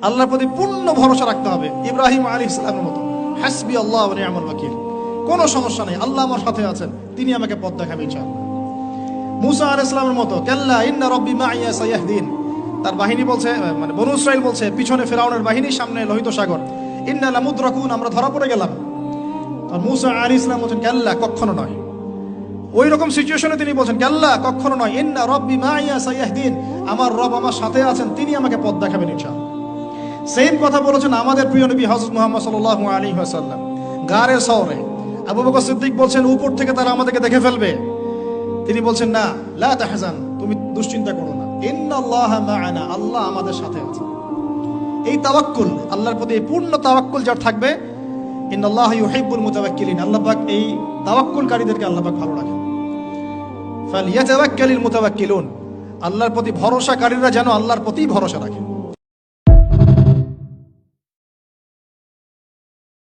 আল্লাহর প্রতি পূর্ণ ভরসা রাখতে হবে। ইব্রাহিম আলাইহিস সালামের মতো, হাসবি আল্লাহ ওয়া নি'মাল ওয়াকিল, কোনো সমস্যা নেই, আল্লাহ আমার সাথে আছেন, তিনি আমাকে পথ দেখাবেন ইনশাআল্লাহ। মুসা আলাইহিস সালামের মতো, কাল্লা ইন্না রাব্বি মাইয়া সায়াহদিন, তার বাহিনী বলছে, মানে বনু ইসরাইল বলছে, পিছনে ফিরআউনের বাহিনী, সামনে লোহিত সাগর, ইন্না লামুদরাকুন, আমরা ধরা পড়ে গেলাম। আর মুসা আলাইহিস সালাম বলেন, কাল্লা, কখনো নয়। ওই রকম সিচুয়েশনে তিনি বলছেন, কাল্লা, কখনো নয়, ইন্না রাব্বি মাইয়া সায়াহদিন, আমার রব আমার সাথে আছেন, তিনি আমাকে পথ দেখাবেন ইনশাআল্লাহ। সেম কথা বলেছেন আমাদের প্রিয় নবী হযরত মুহাম্মদ সাল্লাল্লাহু আলাইহি ওয়াসাল্লাম গারে সওরে। আবু বকর সিদ্দিক বলছেন, উপর থেকে তারা আমাদেরকে দেখে ফেলবে। তিনি বলছেন, না, লা তাহজান, তুমি দুশ্চিন্তা করো না, ইন্নাল্লাহা মা'ানা, আল্লাহ আমাদের সাথে আছেন। এই তাওয়াক্কুল, আল্লাহর প্রতি পূর্ণ তাওয়াক্কুল যার থাকবে, ইন্নাল্লাহা ইউহিব্বুল মুতাওয়াক্কিলিন, আল্লাহ পাক এই তাওয়াক্কুলকারীদেরকে আল্লাহ পাক ভালো রাখেন। ফালিয়াতাওয়াক্কালিল মুতাওয়াক্কিলুন, আল্লাহর প্রতি ভরসাকারীরা যেন আল্লাহর প্রতি ভরসা রাখে।